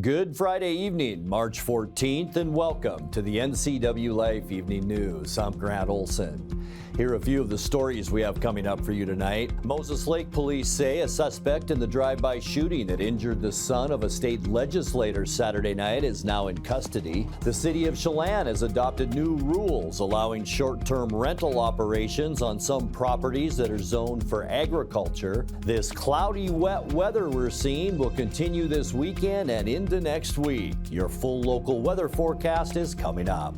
Good Friday evening, March 14th, and welcome to the NCWLIFE Evening News. I'm Grant Olson. Here are a few of the stories we have coming up for you tonight. Moses Lake police say a suspect in the drive-by shooting that injured the son of a state legislator Saturday night is now in custody. The city of Chelan has adopted new rules allowing short-term rental operations on some properties that are zoned for agriculture. This cloudy, wet weather we're seeing will continue this weekend and into next week. Your full local weather forecast is coming up.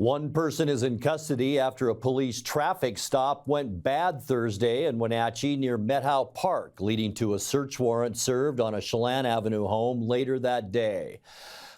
One person is in custody after a police traffic stop went bad Thursday in Wenatchee near Methow Park, leading to a search warrant served on a Chelan Avenue home later that day.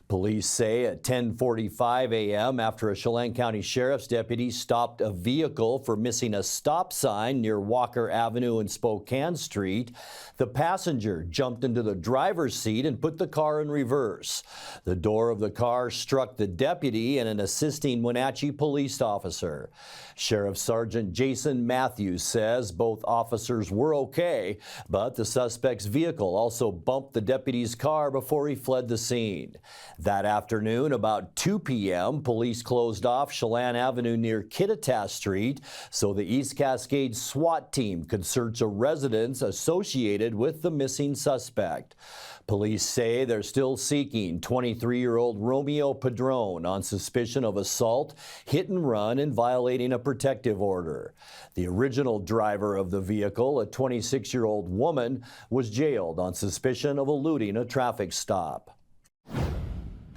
Police say at 10:45 a.m. after a Chelan County Sheriff's deputy stopped a vehicle for missing a stop sign near Walker Avenue and Spokane Street, the passenger jumped into the driver's seat and put the car in reverse. The door of the car struck the deputy and an assisting Wenatchee police officer. Sheriff Sergeant Jason Matthews says both officers were okay, but the suspect's vehicle also bumped the deputy's car before he fled the scene. That afternoon, about 2 p.m., police closed off Chelan Avenue near Kittitas Street so the East Cascade SWAT team could search a residence associated with the missing suspect. Police say they're still seeking 23-year-old Romeo Padron on suspicion of assault, hit and run, and violating a protective order. The original driver of the vehicle, a 26-year-old woman, was jailed on suspicion of eluding a traffic stop.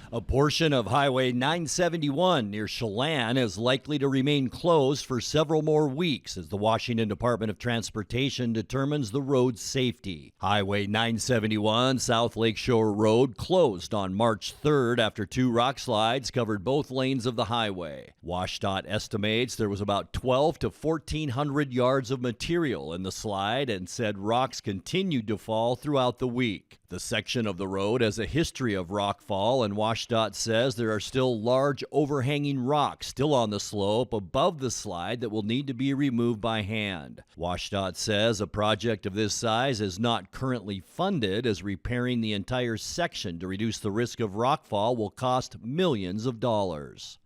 A portion of Highway 971 near Chelan is likely to remain closed for several more weeks as the Washington Department of Transportation determines the road's safety. Highway 971 South Lakeshore Road closed on March 3rd after two rock slides covered both lanes of the highway. WashDOT estimates there was about 1,200 to 1,400 yards of material in the slide and said rocks continued to fall throughout the week. The section of the road has a history of rockfall, and WashDOT says there are still large overhanging rocks still on the slope above the slide that will need to be removed by hand. WashDOT says a project of this size is not currently funded, as repairing the entire section to reduce the risk of rockfall will cost millions of dollars.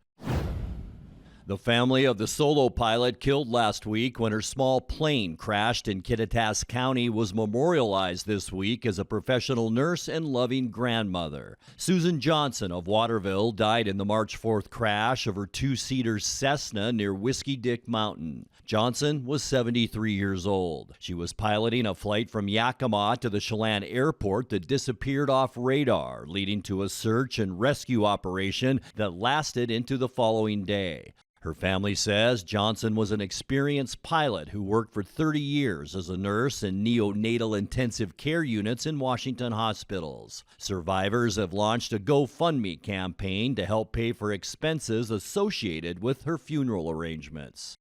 The family of the solo pilot killed last week when her small plane crashed in Kittitas County was memorialized this week as a professional nurse and loving grandmother. Susan Johnson of Waterville died in the March 4th crash of her two-seater Cessna near Whiskey Dick Mountain. Johnson was 73 years old. She was piloting a flight from Yakima to the Chelan airport that disappeared off radar, leading to a search and rescue operation that lasted into the following day. Her family says Johnson was an experienced pilot who worked for 30 years as a nurse in neonatal intensive care units in Washington hospitals. Survivors have launched a GoFundMe campaign to help pay for expenses associated with her funeral arrangements.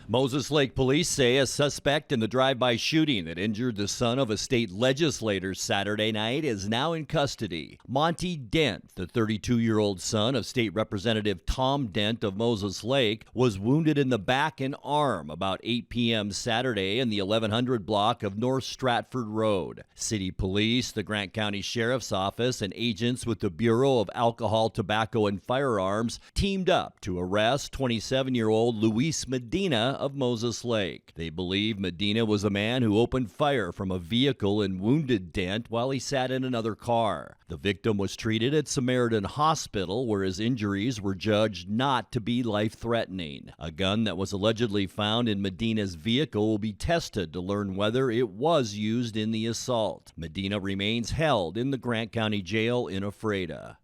Moses Lake police say a suspect in the drive-by shooting that injured the son of a state legislator Saturday night is now in custody. Monty Dent, the 32-year-old son of State Representative Tom Dent of Moses Lake, was wounded in the back and arm about 8 p.m. Saturday in the 1100 block of North Stratford Road. City police, the Grant County Sheriff's Office, and agents with the Bureau of Alcohol, Tobacco, and Firearms teamed up to arrest 27-year-old Luis Medina of Moses Lake. They believe Medina was a man who opened fire from a vehicle and wounded Dent while he sat in another car. The victim was treated at Samaritan Hospital, where his injuries were judged not to be life-threatening. A gun that was allegedly found in Medina's vehicle will be tested to learn whether it was used in the assault. Medina remains held in the Grant County Jail in Ephrata.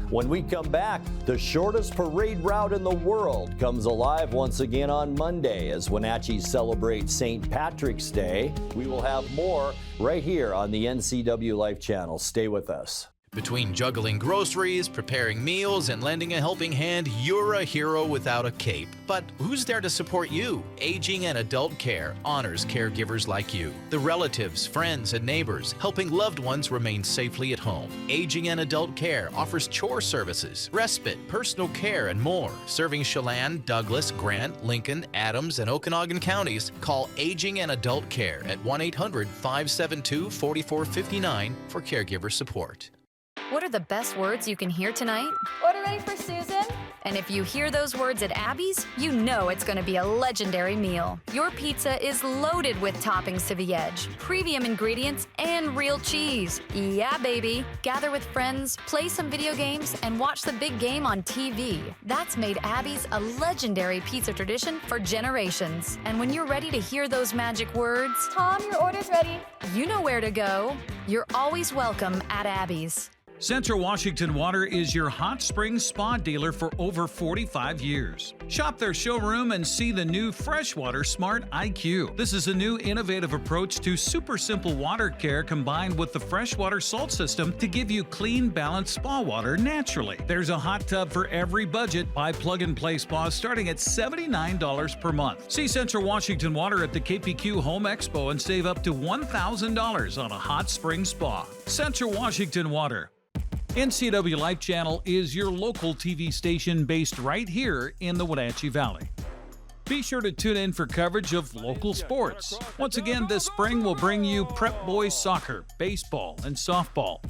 When we come back, the shortest parade route in the world comes alive once again on Monday as Wenatchee celebrates St. Patrick's Day. We will have more right here on the NCWLIFE channel. Stay with us. Between juggling groceries, preparing meals, and lending a helping hand, you're a hero without a cape. But who's there to support you? Aging and Adult Care honors caregivers like you, the relatives, friends, and neighbors, helping loved ones remain safely at home. Aging and Adult Care offers chore services, respite, personal care, and more. Serving Chelan, Douglas, Grant, Lincoln, Adams, and Okanagan counties, call Aging and Adult Care at 1-800-572-4459 for caregiver support. What are the best words you can hear tonight? Order ready for Susan? And if you hear those words at Abby's, you know it's going to be a legendary meal. Your pizza is loaded with toppings to the edge, premium ingredients, and real cheese. Yeah, baby. Gather with friends, play some video games, and watch the big game on TV. That's made Abby's a legendary pizza tradition for generations. And when you're ready to hear those magic words, Tom, your order's ready. you know where to go. You're always welcome at Abby's. Central Washington Water is your hot spring spa dealer for over 45 years. Shop their showroom and see the new Freshwater Smart IQ. This is a new innovative approach to super simple water care combined with the freshwater salt system to give you clean, balanced spa water naturally. There's a hot tub for every budget. Buy plug-and-play spas starting at $79 per month. See Central Washington Water at the KPQ Home Expo and save up to $1,000 on a hot spring spa. Central Washington Water. NCWLIFE Channel is your local TV station based right here in the Wenatchee Valley. Be sure to tune in for coverage of local sports. Once again, this spring we'll bring you Prep Boys soccer, baseball, and softball.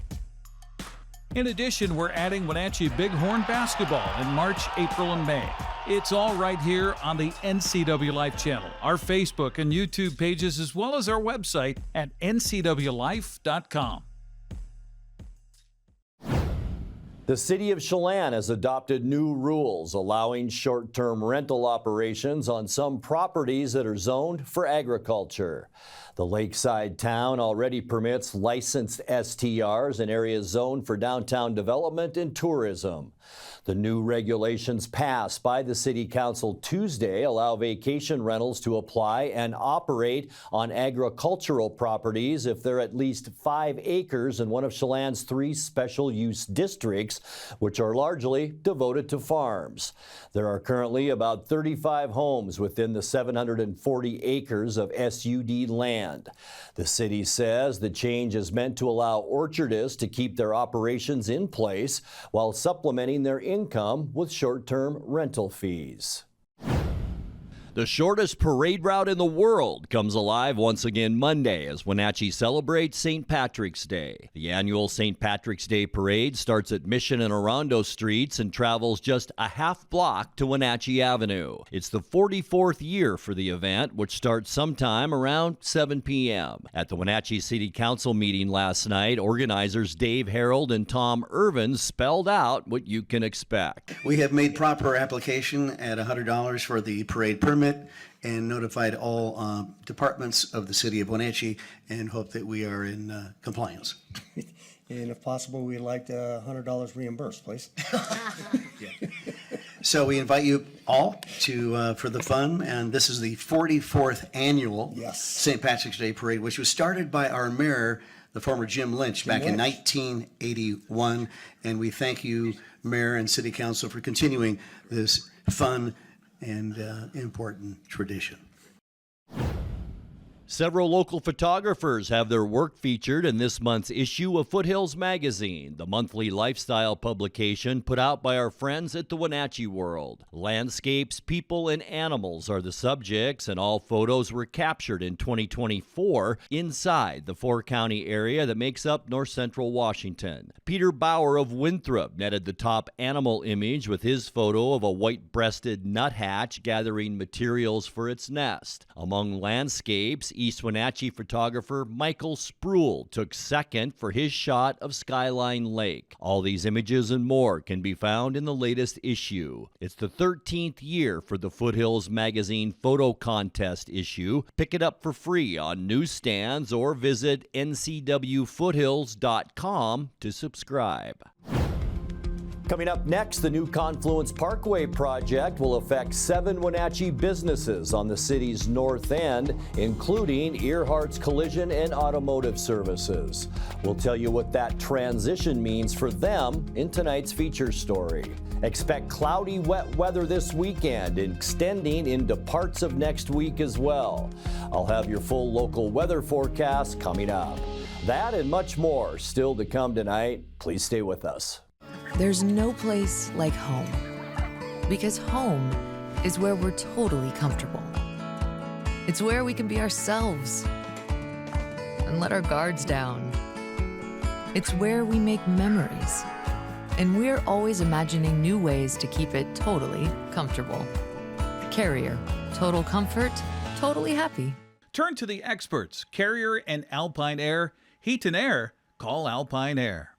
In addition, we're adding Wenatchee Bighorn basketball in March, April, and May. It's all right here on the NCWLIFE channel, our Facebook and YouTube pages, as well as our website at ncwlife.com. The city of Chelan has adopted new rules allowing short-term rental operations on some properties that are zoned for agriculture. The lakeside town already permits licensed STRs in areas zoned for downtown development and tourism. The new regulations passed by the City Council Tuesday allow vacation rentals to apply and operate on agricultural properties if they're at least 5 acres in one of Chelan's 3 special use districts, which are largely devoted to farms. There are currently about 35 homes within the 740 acres of SUD land. The city says the change is meant to allow orchardists to keep their operations in place while supplementing their income with short-term rental fees. The shortest parade route in the world comes alive once again Monday as Wenatchee celebrates St. Patrick's Day. The annual St. Patrick's Day parade starts at Mission and Orondo Streets and travels just a half block to Wenatchee Avenue. It's the 44th year for the event, which starts sometime around 7 p.m. At the Wenatchee City Council meeting last night, organizers Dave Harold and Tom Irvin spelled out what you can expect. We have made proper application at $100 for the parade permit and notified all departments of the city of Wenatchee and hope that we are in compliance. And if possible, we'd like $100 reimbursed, please. So we invite you all to for the fun, and this is the 44th annual St. Patrick's Day Parade, which was started by our mayor, the former Jim Lynch, back in 1981. And we thank you, Mayor and City Council, for continuing this fun and important tradition. Several local photographers have their work featured in this month's issue of Foothills magazine, the monthly lifestyle publication put out by our friends at the Wenatchee World. Landscapes, people, and animals are the subjects, and all photos were captured in 2024 inside the 4-county area that makes up north central Washington. Peter Bauer of Winthrop netted the top animal image with his photo of a white-breasted nuthatch gathering materials for its nest. Among landscapes, East Wenatchee photographer Michael Spruill took second for his shot of Skyline Lake. All these images and more can be found in the latest issue. It's the 13th year for the Foothills magazine photo contest issue. Pick it up for free on newsstands or visit ncwfoothills.com to subscribe. Coming up next, the new Confluence Parkway project will affect 7 Wenatchee businesses on the city's north end, including Earhart's Collision and Automotive Services. We'll tell you what that transition means for them in tonight's feature story. Expect cloudy, wet weather this weekend, extending into parts of next week as well. I'll have your full local weather forecast coming up. That and much more still to come tonight. Please stay with us. There's no place like home, because home is where we're totally comfortable. It's where we can be ourselves and let our guards down. It's where we make memories, and we're always imagining new ways to keep it totally comfortable. Carrier, total comfort, totally happy. Turn to the experts, Carrier and Alpine Air. Heat and air, call Alpine Air.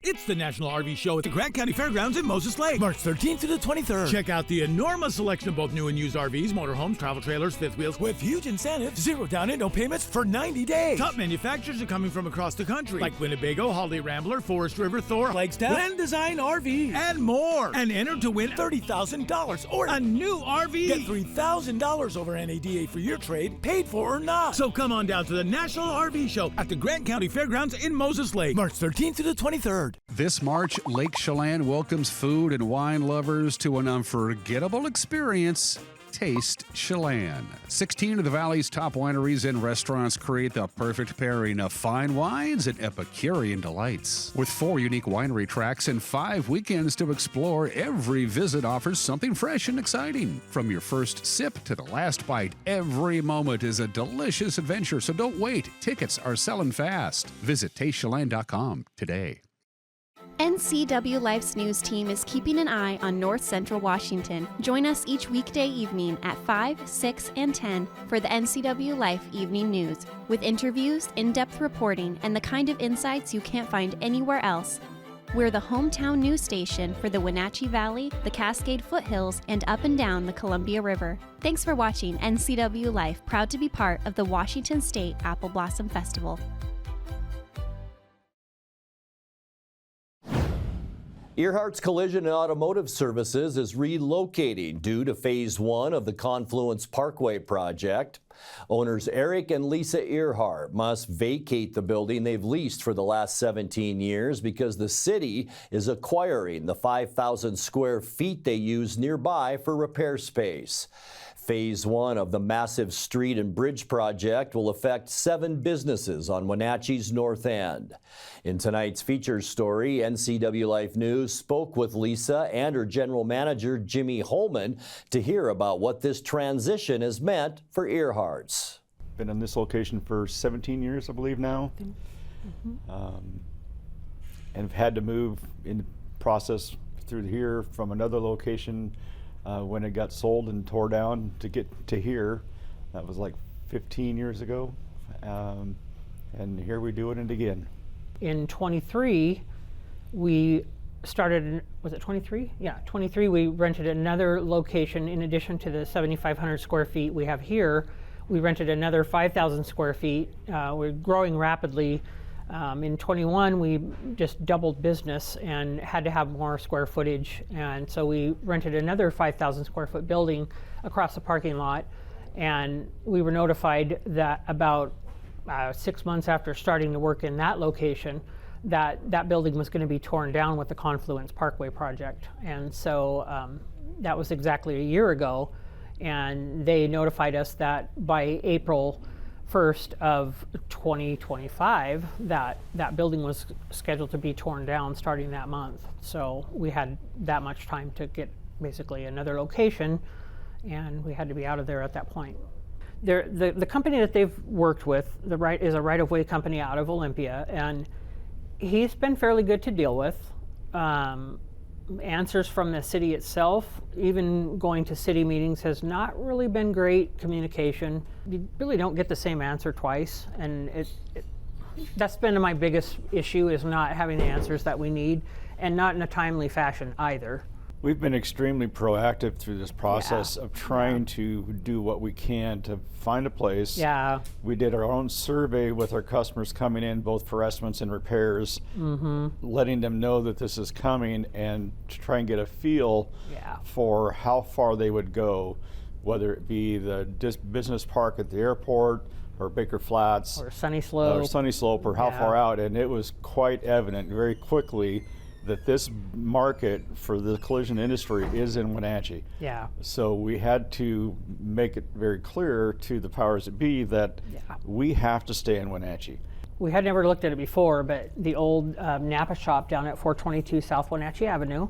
It's the National RV Show at the Grant County Fairgrounds in Moses Lake, March 13th to the 23rd. Check out the enormous selection of both new and used RVs, motorhomes, travel trailers, fifth wheels, with huge incentives, 0 down and no payments for 90 days. Top manufacturers are coming from across the country, like Winnebago, Holiday Rambler, Forest River, Thor, Flagstaff, Land Design RV, and more. And enter to win $30,000 or a new RV. Get $3,000 over NADA for your trade, paid for or not. So come on down to the National RV Show at the Grant County Fairgrounds in Moses Lake, March 13th to the 23rd. This March, Lake Chelan welcomes food and wine lovers to an unforgettable experience. Taste Chelan. 16 of the Valley's top wineries and restaurants create the perfect pairing of fine wines and Epicurean delights. With 4 unique winery tracks and 5 weekends to explore, every visit offers something fresh and exciting. From your first sip to the last bite, every moment is a delicious adventure, so don't wait. Tickets are selling fast. Visit tastechelan.com today. NCWLIFE's news team is keeping an eye on North Central Washington. Join us each weekday evening at 5, 6, and 10 for the NCWLIFE Evening News, with interviews, in-depth reporting, and the kind of insights you can't find anywhere else. We're the hometown news station for the Wenatchee Valley, the Cascade Foothills, and up and down the Columbia River. Thanks for watching NCWLIFE, proud to be part of the Washington State Apple Blossom Festival. Earhart's Collision and Automotive Services is relocating due to Phase 1 of the Confluence Parkway project. Owners Eric and Lisa Earhart must vacate the building they've leased for the last 17 years because the city is acquiring the 5,000 square feet they use nearby for repair space. Phase 1 of the massive street and bridge project will affect 7 businesses on Wenatchee's north end. In tonight's features story, NCWLIFE News spoke with Lisa and her general manager, Jimmy Holman, to hear about what this transition has meant for Earhart's. Been in this location for 17 years, I believe now. And have had to move in the process through here from another location when it got sold and tore down to get to here. That was like 15 years ago. And here we do it again. In 23, we started, was it 23? Yeah, 23, we rented another location in addition to the 7,500 square feet we have here. We rented another 5,000 square feet. We're growing rapidly. In 21, we just doubled business and had to have more square footage. And so we rented another 5,000 square foot building across the parking lot. And we were notified that about 6 months after starting to work in that location, that building was going to be torn down with the Confluence Parkway project. And so that was exactly a year ago. And they notified us that by April 1st of 2025, that building was scheduled to be torn down starting that month. So we had that much time to get basically another location, and we had to be out of there at that point. The company that they've worked with is a right-of-way company out of Olympia, and he's been fairly good to deal with. Answers from the city itself, even going to city meetings, has not really been great communication. You really don't get the same answer twice, and that's been my biggest issue, is not having the answers that we need, and not in a timely fashion either. We've been extremely proactive through this process of trying to do what we can to find a place. Yeah. We did our own survey with our customers coming in, both for estimates and repairs, letting them know that this is coming and to try and get a feel for how far they would go, whether it be the business park at the airport or Baker Flats or Sunny Slope or how far out. And it was quite evident very quickly that this market for the collision industry is in Wenatchee. Yeah. So we had to make it very clear to the powers that be that we have to stay in Wenatchee. We had never looked at it before, but the old Napa shop down at 422 South Wenatchee Avenue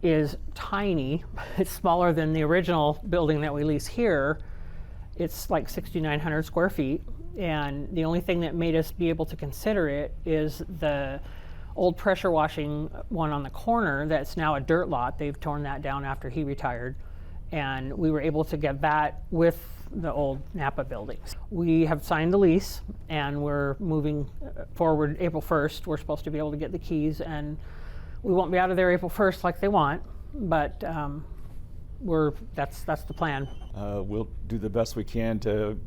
is tiny. It's smaller than the original building that we lease here. It's like 6,900 square feet. And the only thing that made us be able to consider it is the old pressure washing one on the corner that's now a dirt lot. They've torn that down after he retired. And we were able to get that with the old Napa buildings. We have signed the lease and we're moving forward April 1st. We're supposed to be able to get the keys, and we won't be out of there April 1st like they want, but that's the plan. We'll do the best we can to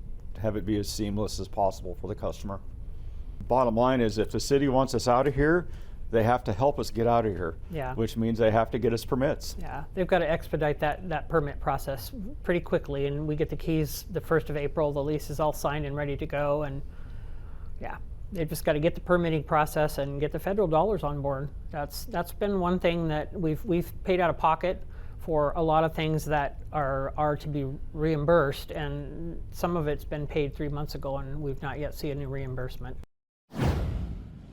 have it be as seamless as possible for the customer. Bottom line is, if the city wants us out of here, they have to help us get out of here, which means they have to get us permits. Yeah, they've got to expedite that permit process pretty quickly, and we get the keys the 1st of April. The lease is all signed and ready to go, and they've just got to get the permitting process and get the federal dollars on board. That's been one thing that we've paid out of pocket for a lot of things that are to be reimbursed, and some of it's been paid 3 months ago, and we've not yet seen any reimbursement.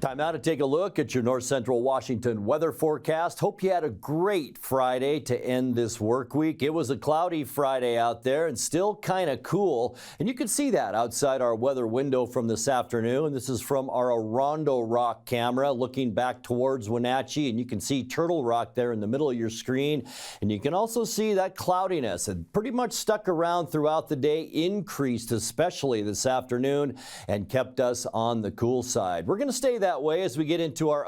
Time now to take a look at your North Central Washington weather forecast. Hope you had a great Friday to end this work week. It was a cloudy Friday out there and still kind of cool. And you can see that outside our weather window from this afternoon. This is from our Arrondo Rock camera looking back towards Wenatchee. And you can see Turtle Rock there in the middle of your screen. And you can also see that cloudiness. It pretty much stuck around throughout the day, increased especially this afternoon, and kept us on the cool side. We're going to stay that way as we get into our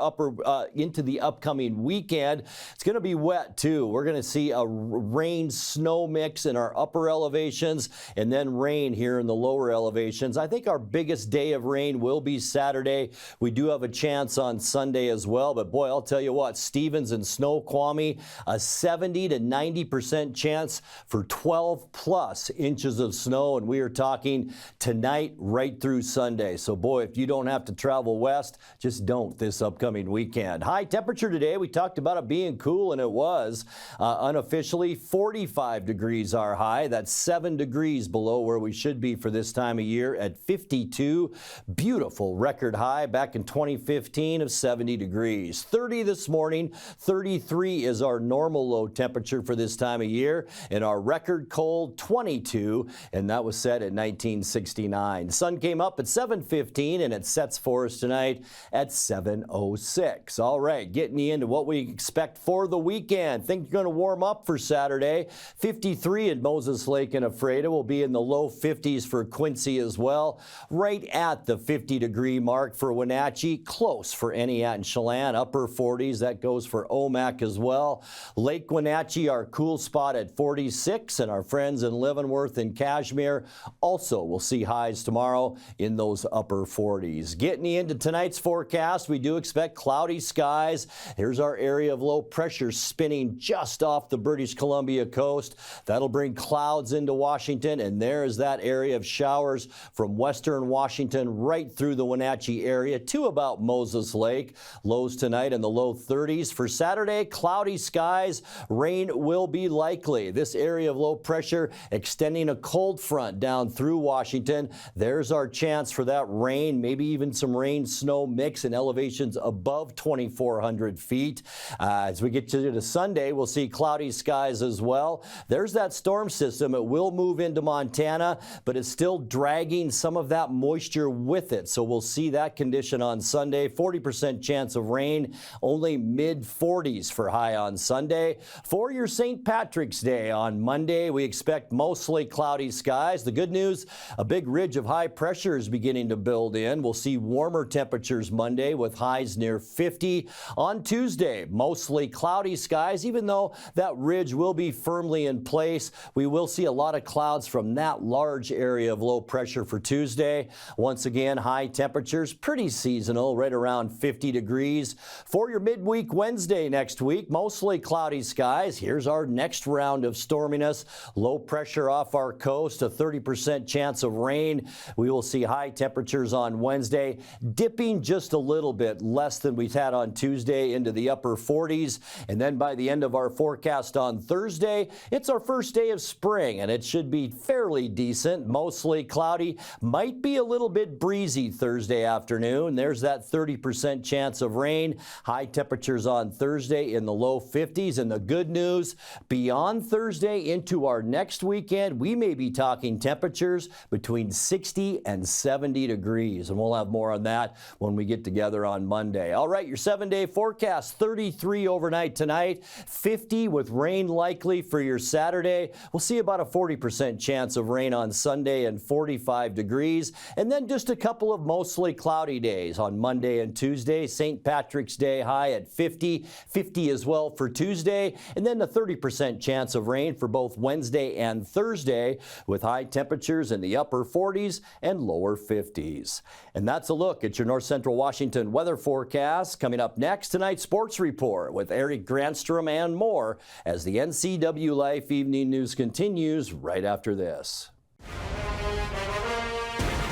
into the upcoming weekend. It's going to be wet too. We're going to see a rain snow mix in our upper elevations and then rain here in the lower elevations. I think our biggest day of rain will be Saturday. We do have a chance on Sunday as well, but boy, I'll tell you what, Stevens and Snoqualmie, a 70 to 90% chance for 12 plus inches of snow, and we are talking tonight right through Sunday. So boy, if you don't have to travel west, just don't this upcoming weekend. High temperature today, we talked about it being cool, and it was. Unofficially, 45 degrees our high. That's 7 degrees below where we should be for this time of year at 52. Beautiful record high back in 2015 of 70 degrees. 30 this morning, 33 is our normal low temperature for this time of year, and our record cold 22, and that was set at 1969. The sun came up at 7:15, and it sets for us tonight at 7:06. All right, getting you into what we expect for the weekend. Think you're going to warm up for Saturday. 53 in Moses Lake and Ephrata. Will be in the low 50s for Quincy as well. Right at the 50-degree mark for Wenatchee. Close for Eniat and Chelan. Upper 40s. That goes for Omak as well. Lake Wenatchee, our cool spot at 46. And our friends in Leavenworth and Cashmere also will see highs tomorrow in those upper 40s. Getting you into tonight's forecast, we do expect cloudy skies. Here's our area of low pressure spinning just off the British Columbia coast. That'll bring clouds into Washington, and there is that area of showers from western Washington right through the Wenatchee area to about Moses Lake. Lows tonight in the low 30s. For Saturday, cloudy skies. Rain will be likely. This area of low pressure extending a cold front down through Washington. There's our chance for that rain, maybe even some rain snow mix in elevations above 2,400 feet. As we get to Sunday, we'll see cloudy skies as well. There's that storm system. It will move into Montana, but it's still dragging some of that moisture with it. So we'll see that condition on Sunday. 40% chance of rain, only mid-40s for high on Sunday. For your St. Patrick's Day on Monday, we expect mostly cloudy skies. The good news, a big ridge of high pressure is beginning to build in. We'll see warmer temperatures temperatures Monday with highs near 50. On Tuesday, mostly cloudy skies, even though that ridge will be firmly in place. We will see a lot of clouds from that large area of low pressure for Tuesday. Once again, high temperatures, pretty seasonal, right around 50 degrees. For your midweek Wednesday next week, mostly cloudy skies. Here's our next round of storminess. Low pressure off our coast, a 30% chance of rain. We will see high temperatures on Wednesday, dipping just a little bit less than we've had on Tuesday into the upper 40s. And then by the end of our forecast on Thursday, it's our first day of spring and it should be fairly decent, mostly cloudy, might be a little bit breezy Thursday afternoon. There's that 30% chance of rain. High temperatures on Thursday in the low 50s. And the good news, beyond Thursday into our next weekend, we may be talking temperatures between 60 and 70 degrees. And we'll have more on that when we get together on Monday. All right, your 7-day forecast, 33 overnight tonight, 50 with rain likely for your Saturday. We'll see about a 40% chance of rain on Sunday and 45 degrees. And then just a couple of mostly cloudy days on Monday and Tuesday. St. Patrick's Day high at 50, 50 as well for Tuesday. And then a 30% chance of rain for both Wednesday and Thursday with high temperatures in the upper 40s and lower 50s. And that's a look at your North Central Washington weather forecast. Coming up next, tonight's sports report with Eric Granstrom and more as the NCWLIFE Evening News continues right after this.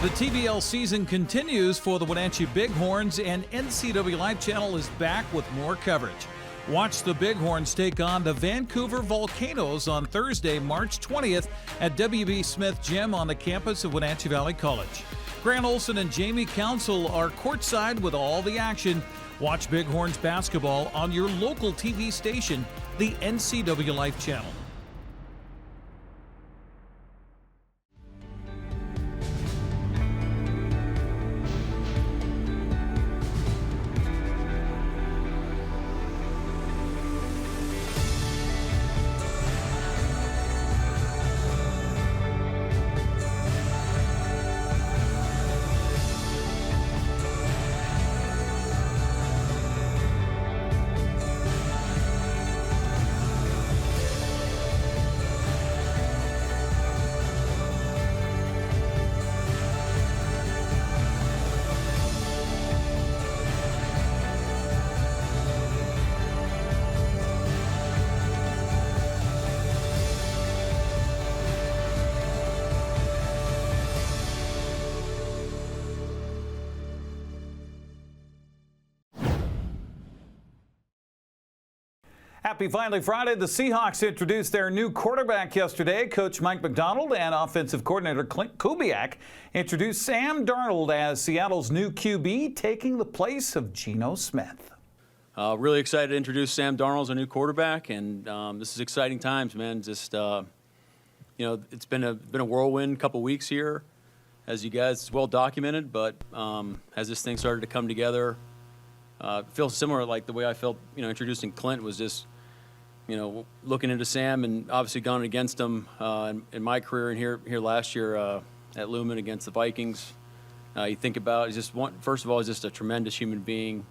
The TVL season continues for the Wenatchee Bighorns, and NCWLIFE channel is back with more coverage. Watch the Bighorns take on the Vancouver Volcanoes on Thursday, March 20th at W.B. Smith Gym on the campus of Wenatchee Valley College. Grant Olson and Jamie Council are courtside with all the action. Watch Bighorns basketball on your local TV station, the NCWLIFE channel. Happy Finally Friday. The Seahawks introduced their new quarterback yesterday. Coach Mike McDonald and offensive coordinator Clint Kubiak introduced Sam Darnold as Seattle's new QB, taking the place of Geno Smith. Really excited to introduce Sam Darnold as our new quarterback, and this is exciting times, man. Just you know, it's been a whirlwind couple weeks here, as you guys, it's well documented. But as this thing started to come together, it feels similar, like the way I felt, you know, introducing Clint was just, you know, looking into Sam and obviously gone against him in my career and here last year at Lumen against the Vikings. You think about, he's just first of all, he's just a tremendous human being,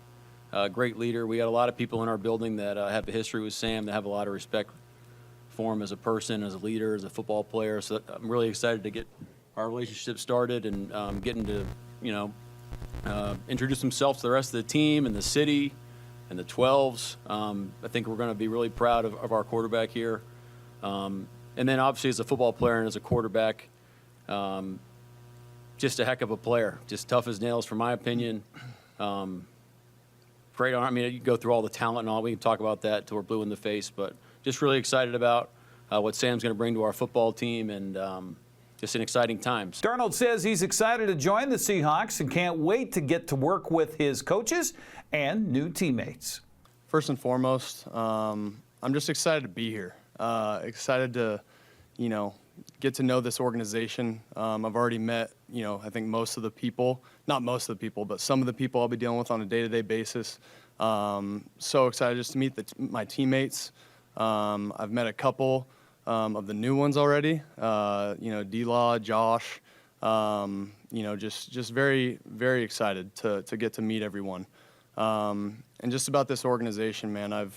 great leader. We got a lot of people in our building that have a history with Sam, that have a lot of respect for him as a person, as a leader, as a football player. So I'm really excited to get our relationship started and getting to, you know, introduce himself to the rest of the team and the city and the 12s. I think we're going to be really proud of our quarterback here. And then obviously as a football player and as a quarterback, just a heck of a player, just tough as nails from my opinion. Great arm. I mean, you can go through all the talent and all. We can talk about that till we're blue in the face, but just really excited about what Sam's going to bring to our football team, and just an exciting time. Darnold says he's excited to join the Seahawks and can't wait to get to work with his coaches and new teammates. First and foremost, I'm just excited to be here. Excited to, you know, get to know this organization. I've already met, you know, I think most of the people, not most of the people, but some of the people I'll be dealing with on a day-to-day basis. So excited just to meet my teammates. I've met a couple of the new ones already, you know, D-Law, Josh, You know, just very, very excited to get to meet everyone. And just about this organization, man, I've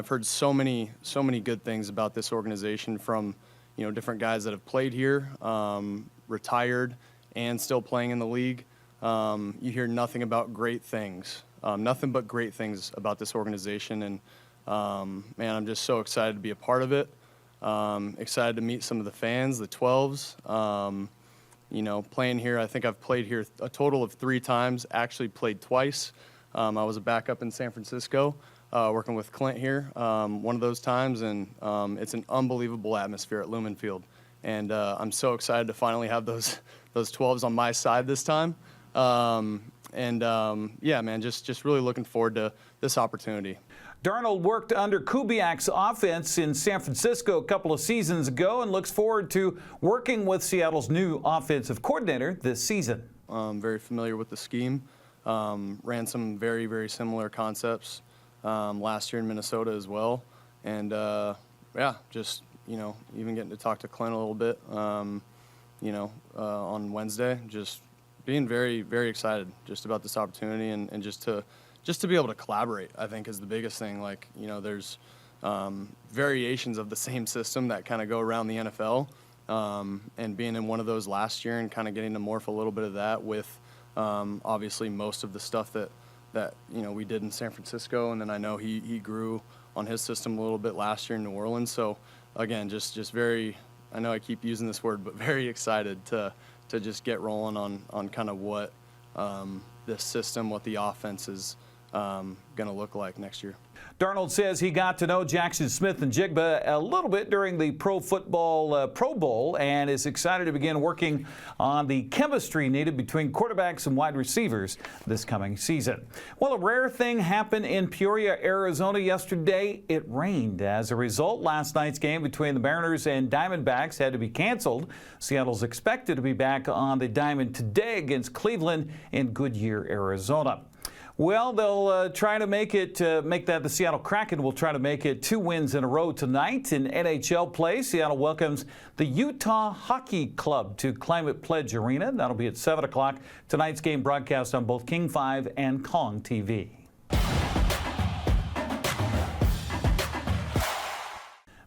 heard so many good things about this organization from, you know, different guys that have played here, retired, and still playing in the league. You hear nothing but great things about this organization. And, man, I'm just so excited to be a part of it. Excited to meet some of the fans, the 12s. You know, playing here, I think I've played here a total of 3 times, actually played twice. I was a backup in San Francisco, working with Clint here one of those times, and it's an unbelievable atmosphere at Lumen Field. And I'm so excited to finally have those 12s on my side this time. Yeah, man, just really looking forward to this opportunity. Darnold worked under Kubiak's offense in San Francisco a couple of seasons ago and looks forward to working with Seattle's new offensive coordinator this season. Very familiar with the scheme. Ran some very, very similar concepts last year in Minnesota as well. And, yeah, just, you know, even getting to talk to Clint a little bit, you know, on Wednesday, just being very, very excited just about this opportunity and just to be able to collaborate, I think, is the biggest thing. Like, you know, there's variations of the same system that kind of go around the NFL, and being in one of those last year and kind of getting to morph a little bit of that with obviously most of the stuff that you know we did in San Francisco, and then I know he grew on his system a little bit last year in New Orleans. So again, just very, I know I keep using this word, but very excited to just get rolling on kind of what this system, what the offense is going to look like next year. Darnold says he got to know Jackson Smith and Jigba a little bit during the Pro Football Pro Bowl and is excited to begin working on the chemistry needed between quarterbacks and wide receivers this coming season. Well, a rare thing happened in Peoria, Arizona yesterday. It rained. As a result, last night's game between the Mariners and Diamondbacks had to be canceled. Seattle's expected to be back on the diamond today against Cleveland in Goodyear, Arizona. Well, they'll try to make that the Seattle Kraken will try to make it 2 wins in a row tonight in NHL play. Seattle welcomes the Utah Hockey Club to Climate Pledge Arena. That'll be at 7 o'clock. Tonight's game broadcast on both King 5 and Kong TV.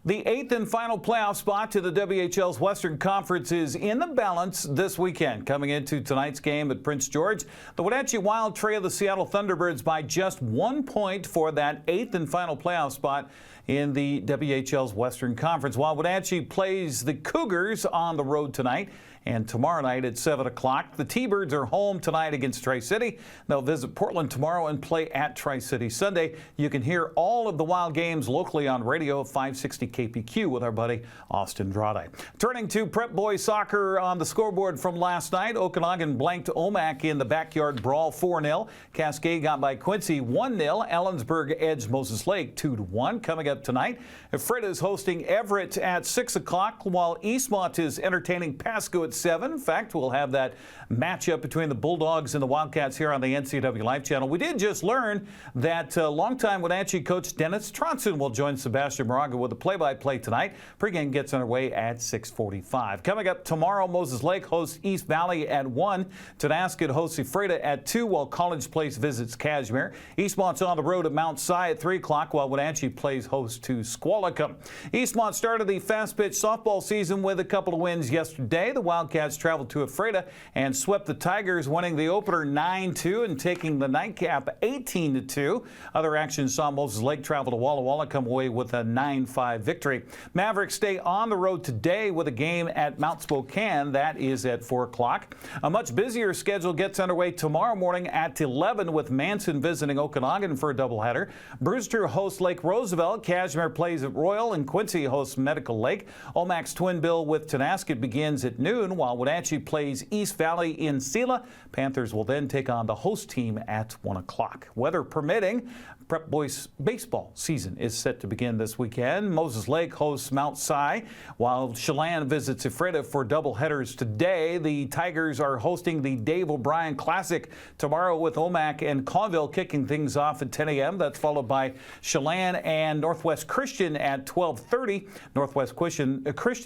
The 8th and final playoff spot to the WHL's Western Conference is in the balance this weekend. Coming into tonight's game at Prince George, the Wenatchee Wild trail the Seattle Thunderbirds by just 1 point for that 8th and final playoff spot in the WHL's Western Conference. While Wenatchee plays the Cougars on the road tonight and tomorrow night at 7 o'clock. The T-Birds are home tonight against Tri-City. They'll visit Portland tomorrow and play at Tri-City Sunday. You can hear all of the Wild games locally on radio 560 KPQ with our buddy Austin Drade. Turning to Prep Boys soccer on the scoreboard from last night, Okanagan blanked Omak in the backyard brawl 4-0. Cascade got by Quincy 1-0. Ellensburg edged Moses Lake 2-1. Coming up tonight, Ephrata is hosting Everett at 6 o'clock, while Eastmont is entertaining Pasco at 7. In fact, we'll have that matchup between the Bulldogs and the Wildcats here on the NCWLIFE channel. We did just learn that longtime Wenatchee coach Dennis Tronson will join Sebastian Moraga with the play-by-play tonight. Pregame gets underway at 6:45. Coming up tomorrow, Moses Lake hosts East Valley at 1. Tonasket hosts Ephrata at 2, while College Place visits Cashmere. Eastmont's on the road at Mount Si at 3 o'clock, while Wenatchee plays host to Squalicum. Eastmont started the fast-pitch softball season with a couple of wins yesterday. The Wildcats traveled to Ephrata and swept the Tigers, winning the opener 9-2 and taking the nightcap 18-2. Other action saw Moses Lake travel to Walla Walla come away with a 9-5 victory. Mavericks stay on the road today with a game at Mount Spokane. That is at 4 o'clock. A much busier schedule gets underway tomorrow morning at 11 with Manson visiting Okanagan for a doubleheader. Brewster hosts Lake Roosevelt. Cashmere plays at Royal, and Quincy hosts Medical Lake. Omak's twin bill with Tonasket begins at noon, while Wenatchee plays East Valley in Sela. Panthers will then take on the host team at 1 o'clock. Weather permitting, Prep Boys baseball season is set to begin this weekend. Moses Lake hosts Mount Si, while Chelan visits Ephrata for doubleheaders today. The Tigers are hosting the Dave O'Brien Classic tomorrow with Omak and Conville kicking things off at 10 a.m. That's followed by Chelan and Northwest Christian at 12:30. Northwest Christian,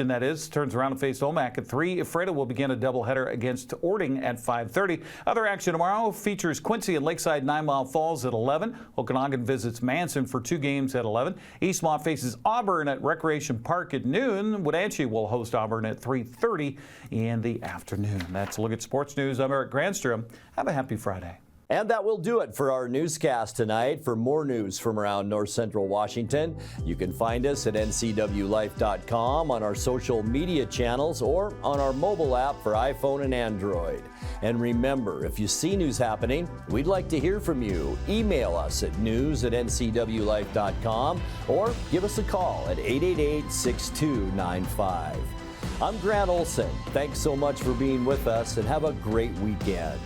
that is, turns around and faces Omak at 3. Ephrata will begin a doubleheader against Ording at 5:30. Other action tomorrow features Quincy and Lakeside 9 Mile Falls at 11. Okanagan visits Manson for 2 games at 11. Eastmont faces Auburn at Recreation Park at noon. Wenatchee will host Auburn at 3:30 in the afternoon. That's a look at sports news. I'm Eric Granstrom. Have a happy Friday. And that will do it for our newscast tonight. For more news from around North Central Washington, you can find us at NCWLIFE.com, on our social media channels, or on our mobile app for iPhone and Android. And remember, if you see news happening, we'd like to hear from you. Email us at news@ncwlife.com or give us a call at 888-6295. I'm Grant Olson. Thanks so much for being with us, and have a great weekend.